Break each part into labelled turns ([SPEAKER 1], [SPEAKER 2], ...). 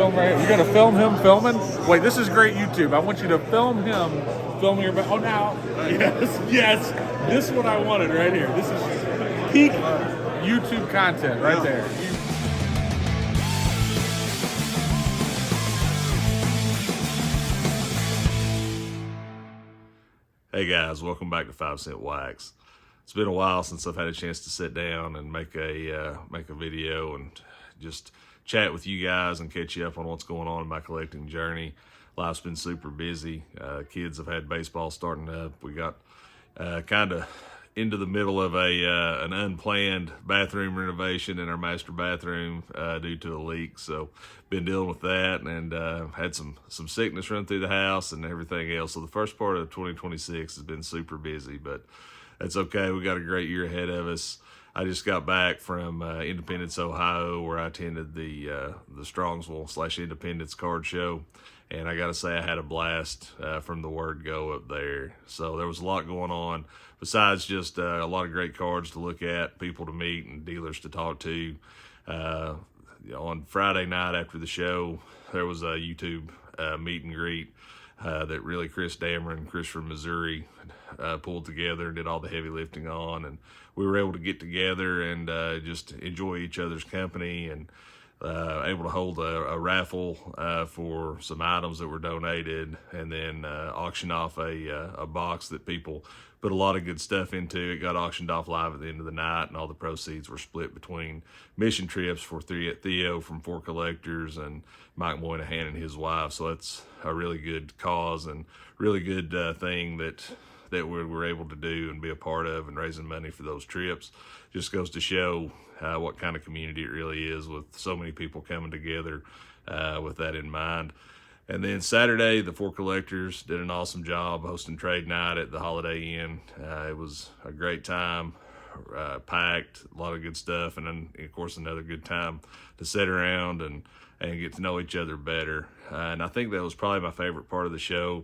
[SPEAKER 1] film right here. You're gonna film him filming? Wait, this is great YouTube. I want you to film him filming your. Oh, now, yes. This is what I wanted right here. This is peak YouTube content right there.
[SPEAKER 2] Hey guys, welcome back to 5centWax. It's been a while since I've had a chance to sit down and make a video and just chat with you guys and catch you up on what's going on in my collecting journey. Life's been super busy. Kids have had baseball starting up. We got kind of into the middle of an unplanned bathroom renovation in our master bathroom due to a leak. So been dealing with that and had some sickness run through the house and everything else. So the first part of 2026 has been super busy, but that's okay. We got a great year ahead of us. I just got back from Independence, Ohio, where I attended the Strongsville/Independence card show. And I got to say, I had a blast from the word go up there. So there was a lot going on besides just a lot of great cards to look at, people to meet, and dealers to talk to. On Friday night after the show, there was a YouTube meet and greet that really Chris Dameron and Chris from Missouri pulled together and did all the heavy lifting on. And we were able to get together and just enjoy each other's company and able to hold a raffle for some items that were donated, and then auction off a box that people put a lot of good stuff into. It got auctioned off live at the end of the night, and all the proceeds were split between mission trips for Theo from Four Collectors and Mike Moynihan and his wife. So that's a really good cause and really good thing that we were able to do and be a part of, and raising money for those trips. Just goes to show what kind of community it really is, with so many people coming together with that in mind. And then Saturday, the Four Collectors did an awesome job hosting trade night at the Holiday Inn. It was a great time, packed, a lot of good stuff, and then, of course, another good time to sit around and get to know each other better. And I think that was probably my favorite part of the show.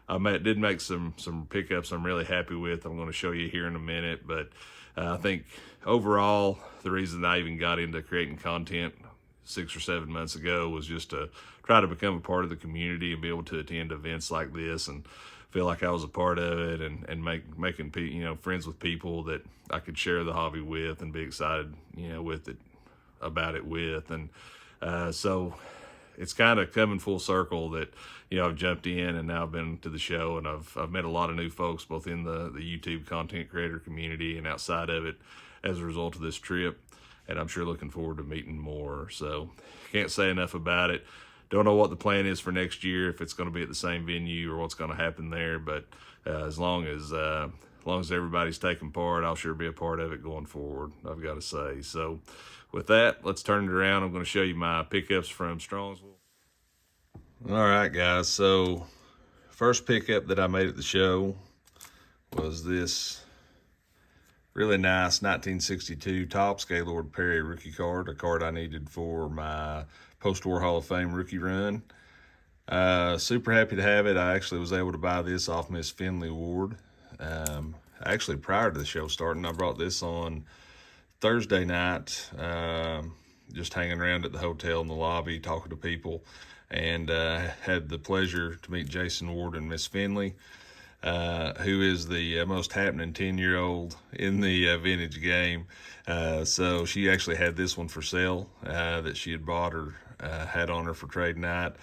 [SPEAKER 2] I did make some pickups I'm really happy with. I'm going to show you here in a minute, but I think overall, the reason I even got into creating content 6 or 7 months ago was just to try to become a part of the community and be able to attend events like this and feel like I was a part of it, and making friends with people that I could share the hobby with and be excited about it with. And so it's kind of coming full circle that I've jumped in and now I've been to the show, and I've met a lot of new folks both in the YouTube content creator community and outside of it as a result of this trip. And I'm sure looking forward to meeting more. So can't say enough about it. Don't know what the plan is for next year, if it's going to be at the same venue or what's going to happen there. But as long as everybody's taking part, I'll sure be a part of it going forward, I've got to say. So with that, let's turn it around. I'm going to show you my pickups from Strongsville. All right, guys. So first pickup that I made at the show was this really nice 1962 Topps Gaylord Perry rookie card, a card I needed for my post-war Hall of Fame rookie run. Super happy to have it. I actually was able to buy this off Miss Finley Ward. Actually, prior to the show starting, I brought this on Thursday night, just hanging around at the hotel in the lobby, talking to people, and had the pleasure to meet Jason Ward and Miss Finley, who is the most happening 10-year-old in the vintage game. So she actually had this one for sale that she had bought or had on her for trade night.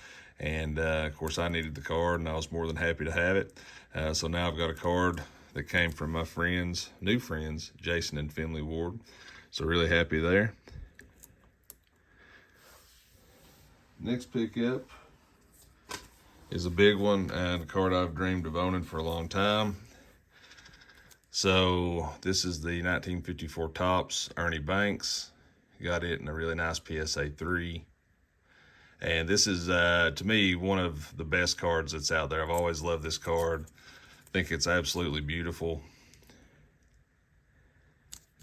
[SPEAKER 2] And of course, I needed the card, and I was more than happy to have it. So now I've got a card that came from my new friends, Jason and Finley Ward. So really happy there. Next pickup is a big one, and a card I've dreamed of owning for a long time. So this is the 1954 Topps Ernie Banks. Got it in a really nice PSA 3. And this is, to me, one of the best cards that's out there. I've always loved this card. I think it's absolutely beautiful.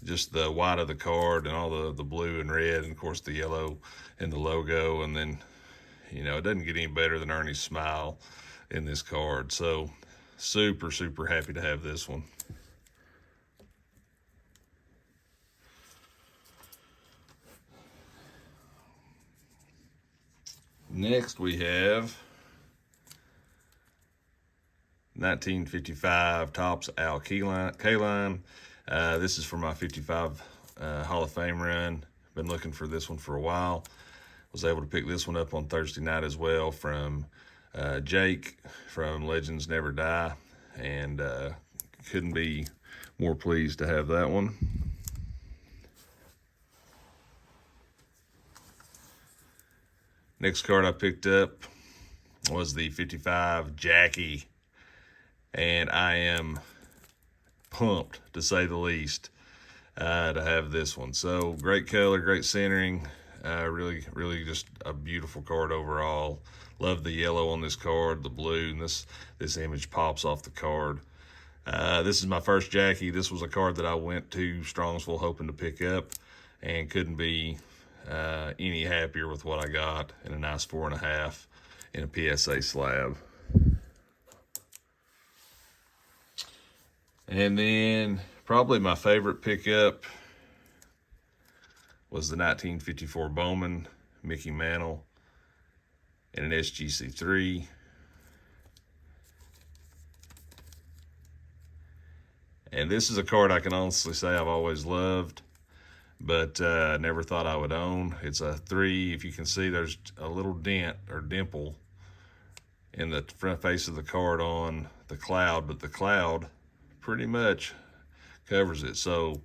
[SPEAKER 2] Just the white of the card and all the blue and red, and of course the yellow and the logo. And then, it doesn't get any better than Ernie's smile in this card. So super, super happy to have this one. Next we have 1955 Topps Al Kaline. This is for my 55 Hall of Fame run. Been looking for this one for a while. Was able to pick this one up on Thursday night as well from Jake from Legends Never Die, and couldn't be more pleased to have that one. Next card I picked up was the 55 Jackie, and I am pumped, to say the least, to have this one. So great color, great centering, really just a beautiful card overall. Love the yellow on this card, the blue, and this image pops off the card. This is my first Jackie. This was a card that I went to Strongsville hoping to pick up, and couldn't be any happier with what I got in a nice 4.5 in a PSA slab. And then probably my favorite pickup was the 1954 Bowman Mickey Mantle in an SGC3. And this is a card I can honestly say I've always loved, but never thought I would own. It's a 3. If you can see, there's a little dent or dimple in the front face of the card on the cloud, but the cloud pretty much covers it. So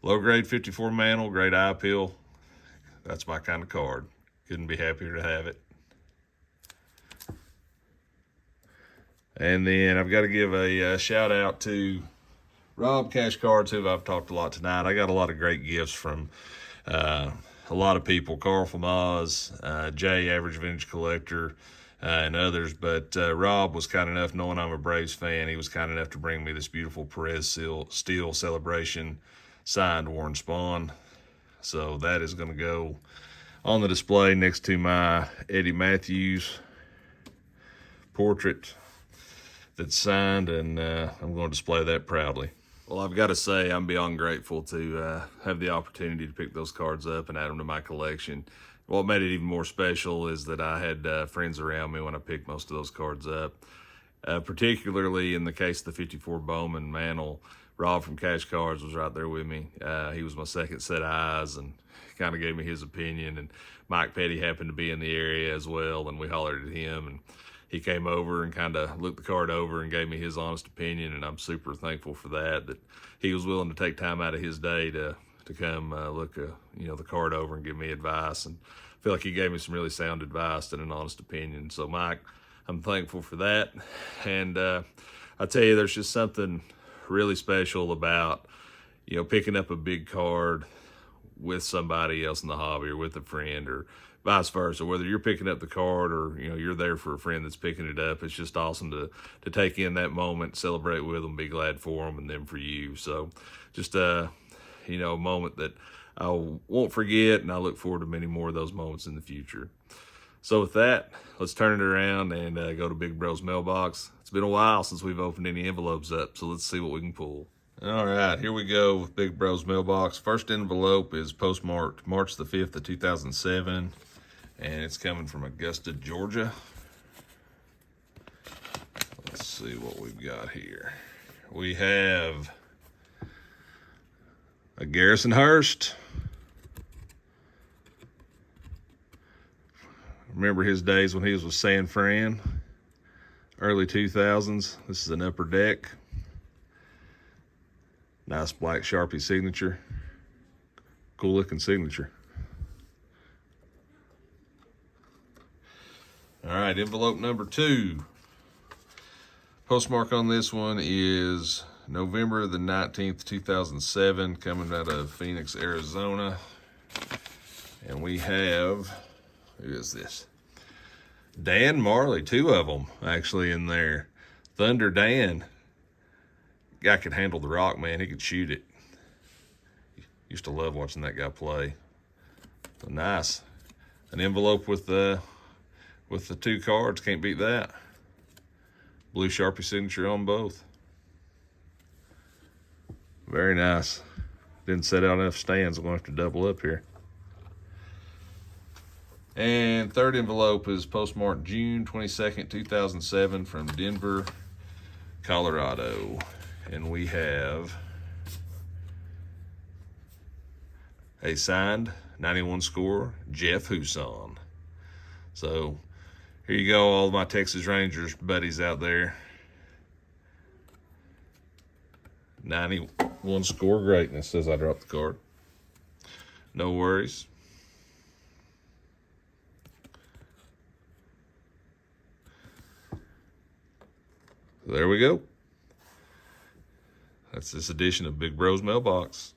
[SPEAKER 2] low grade 54 mantle, great eye appeal. That's my kind of card. Couldn't be happier to have it. And then I've got to give a shout out to Rob Cash Cards, who I've talked a lot tonight. I got a lot of great gifts from a lot of people. Carl from Oz, Jay, Average Vintage Collector, and others. But Rob was kind enough, knowing I'm a Braves fan, he was kind enough to bring me this beautiful Perez Steel Celebration signed Warren Spahn. So that is going to go on the display next to my Eddie Matthews portrait that's signed, and I'm going to display that proudly. Well, I've got to say, I'm beyond grateful to have the opportunity to pick those cards up and add them to my collection. What made it even more special is that I had friends around me when I picked most of those cards up. Particularly in the case of the 54 Bowman Mantle, Rob from Cash Cards was right there with me. He was my second set of eyes and kind of gave me his opinion. And Mike Petty happened to be in the area as well, and we hollered at him, and he came over and kind of looked the card over and gave me his honest opinion, and I'm super thankful for that he was willing to take time out of his day to come look the card over and give me advice. And I feel like he gave me some really sound advice and an honest opinion. So Mike, I'm thankful for that. And I tell you, there's just something really special about picking up a big card with somebody else in the hobby, or with a friend, or vice versa. Whether you're picking up the card or you're there for a friend that's picking it up, it's just awesome to take in that moment, celebrate with them, be glad for them, and them for you. So just a moment that I won't forget, and I look forward to many more of those moments in the future. So with that, let's turn it around and go to Big Bro's mailbox. It's been a while since we've opened any envelopes up, so let's see what we can pull. All right, here we go with Big Bro's mailbox. First envelope is postmarked March the 5th of 2007, and it's coming from Augusta, Georgia. Let's see what we've got here. We have a Garrison Hurst. Remember his days when he was with San Fran, early 2000s. This is an upper deck. Nice black Sharpie signature. Cool looking signature. All right, envelope number 2. Postmark on this one is November the 19th, 2007, coming out of Phoenix, Arizona. And we have, who is this? Dan Marley, 2 of them actually in there. Thunder Dan. Guy could handle the rock, man. He could shoot it. Used to love watching that guy play. So nice. An envelope with the 2 cards. Can't beat that. Blue Sharpie signature on both. Very nice. Didn't set out enough stands. I'm going to have to double up here. And third envelope is postmarked June 22nd, 2007 from Denver, Colorado. And we have a signed 91 score, Jeff Huson. So here you go, all of my Texas Rangers buddies out there. 91 score greatness as I drop the card. No worries. There we go. That's this edition of Big Bro's Mailbox.